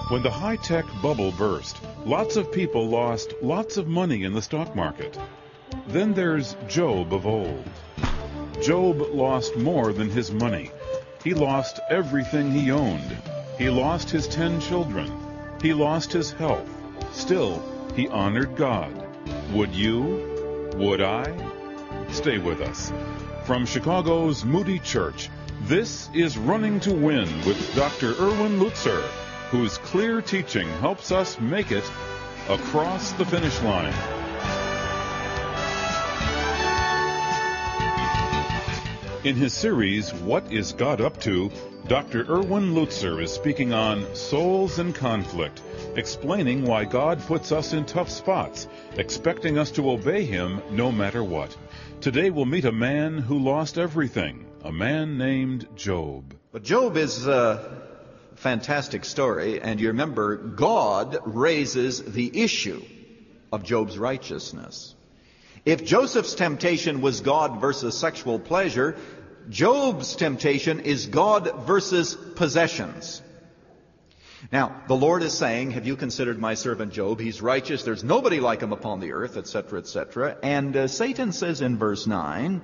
When the high-tech bubble burst, lots of people lost lots of money in the stock market. Then there's Job of old. Job lost more than his money. He lost everything he owned. He lost his 10 children. He lost his health. Still, he honored God. Would you? Would I? Stay with us. From Chicago's Moody Church, this is Running to Win with Dr. Erwin Lutzer, whose clear teaching helps us make it across the finish line. In his series, What is God Up To?, Dr. Erwin Lutzer is speaking on souls in conflict, explaining why God puts us in tough spots, expecting us to obey Him no matter what. Today we'll meet a man who lost everything, a man named Job. But Job is a fantastic story, and you remember God raises the issue of Job's righteousness. If Joseph's temptation was God versus sexual pleasure, Job's temptation is God versus possessions. Now, the Lord is saying, have you considered my servant Job? He's righteous. There's nobody like him upon the earth, etc., etc. And Satan says in verse 9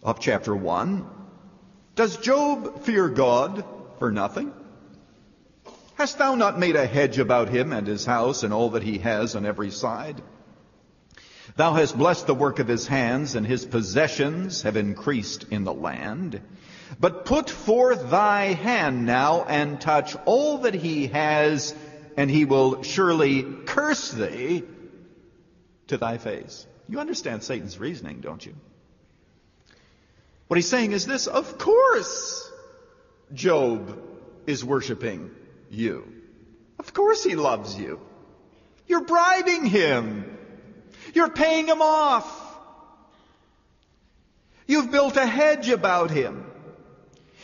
of chapter 1, does Job fear God for nothing? Hast thou not made a hedge about him and his house and all that he has on every side? Thou hast blessed the work of his hands, and his possessions have increased in the land. But put forth thy hand now and touch all that he has, and he will surely curse thee to thy face. You understand Satan's reasoning, don't you? What he's saying is this: of course Job is worshiping you. Of course he loves you. You're bribing him. You're paying him off. You've built a hedge about him.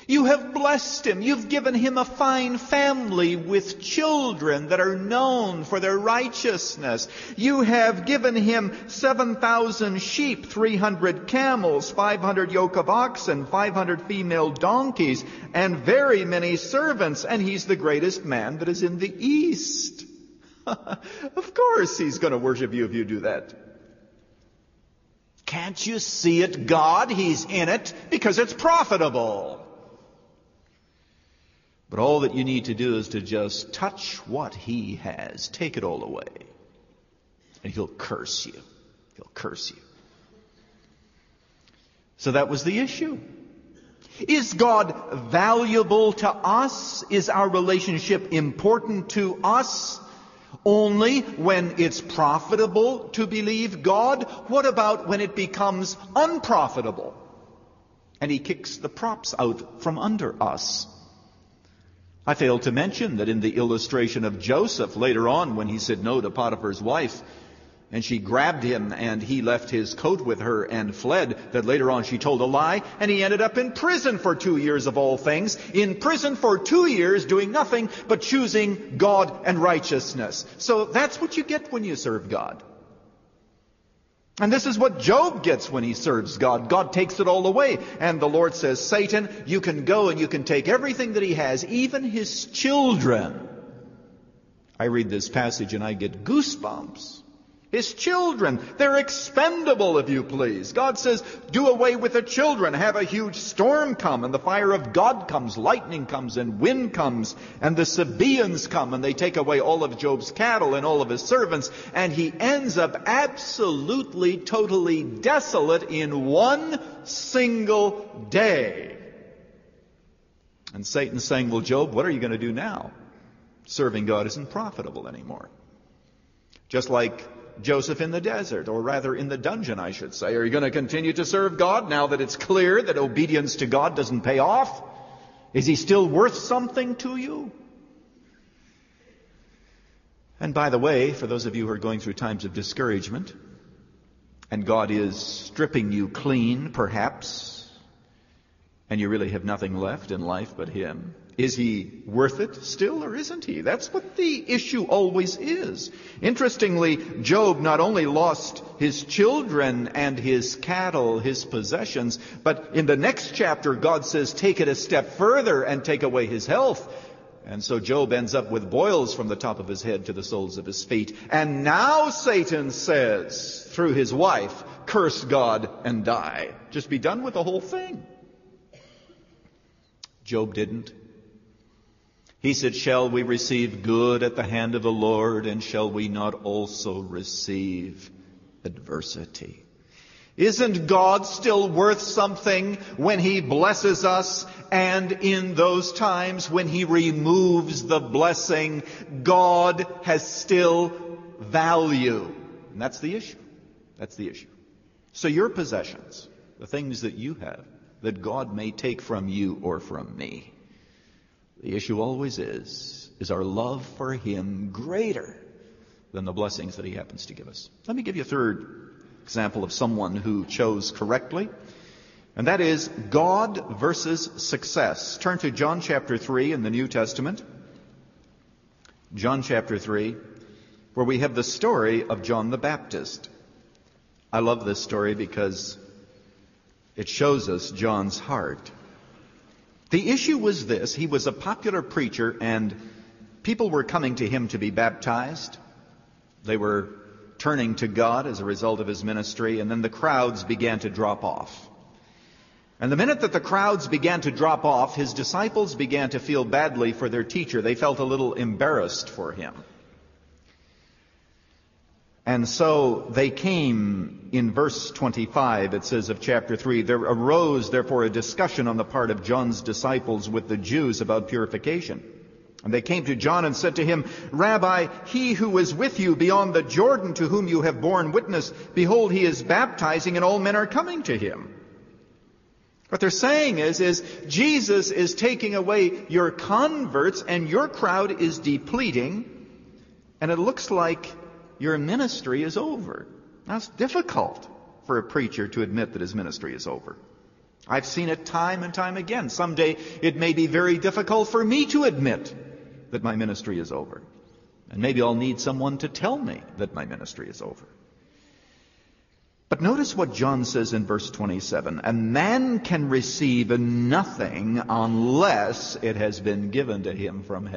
You have blessed him. You've given him a fine family with children that are known for their righteousness. You have given him 7,000 sheep, 300 camels, 500 yoke of oxen, 500 female donkeys, and very many servants. And he's the greatest man that is in the East. Of course he's going to worship you if you do that. Can't you see it, God? He's in it because it's profitable. But all that you need to do is to just touch what he has. Take it all away. And he'll curse you. He'll curse you. So that was the issue. Is God valuable to us? Is our relationship important to us? Only when it's profitable to believe God? What about when it becomes unprofitable and he kicks the props out from under us? I failed to mention that in the illustration of Joseph later on, when he said no to Potiphar's wife and she grabbed him and he left his coat with her and fled, that later on she told a lie and he ended up in prison for 2 years of all things. In prison for 2 years doing nothing but choosing God and righteousness. So that's what you get when you serve God. And this is what Job gets when he serves God. God takes it all away. And the Lord says, Satan, you can go and you can take everything that he has, even his children. I read this passage and I get goosebumps. His children, they're expendable, if you please. God says, do away with the children. Have a huge storm come, and the fire of God comes, lightning comes, and wind comes, and the Sabaeans come, and they take away all of Job's cattle and all of his servants, and he ends up absolutely, totally desolate in one single day. And Satan's saying, well, Job, what are you going to do now? Serving God isn't profitable anymore. Just like Joseph in the desert, or rather in the dungeon, I should say. Are you going to continue to serve God now that it's clear that obedience to God doesn't pay off? Is he still worth something to you? And by the way, for those of you who are going through times of discouragement, and God is stripping you clean, perhaps, and you really have nothing left in life but him, is he worth it still, or isn't he? That's what the issue always is. Interestingly, Job not only lost his children and his cattle, his possessions, but in the next chapter, God says, take it a step further and take away his health. And so Job ends up with boils from the top of his head to the soles of his feet. And now Satan says, through his wife, curse God and die. Just be done with the whole thing. Job didn't. He said, shall we receive good at the hand of the Lord, and shall we not also receive adversity? Isn't God still worth something when He blesses us, and in those times when He removes the blessing, God has still value? And that's the issue. That's the issue. So your possessions, the things that you have, that God may take from you or from me, the issue always is our love for Him greater than the blessings that He happens to give us? Let me give you a third example of someone who chose correctly, and that is God versus success. Turn to John chapter 3 in the New Testament. John chapter 3, where we have the story of John the Baptist. I love this story because it shows us John's heart. The issue was this: he was a popular preacher, and people were coming to him to be baptized. They were turning to God as a result of his ministry, and then the crowds began to drop off. And the minute that the crowds began to drop off, his disciples began to feel badly for their teacher. They felt a little embarrassed for him. And so they came, in verse 25, it says of chapter 3, there arose therefore a discussion on the part of John's disciples with the Jews about purification. And they came to John and said to him, Rabbi, he who is with you beyond the Jordan, to whom you have borne witness, behold, he is baptizing, and all men are coming to him. What they're saying is Jesus is taking away your converts, and your crowd is depleting, and it looks like your ministry is over. Now, it's difficult for a preacher to admit that his ministry is over. I've seen it time and time again. Someday it may be very difficult for me to admit that my ministry is over. And maybe I'll need someone to tell me that my ministry is over. But notice what John says in verse 27. A man can receive nothing unless it has been given to him from heaven.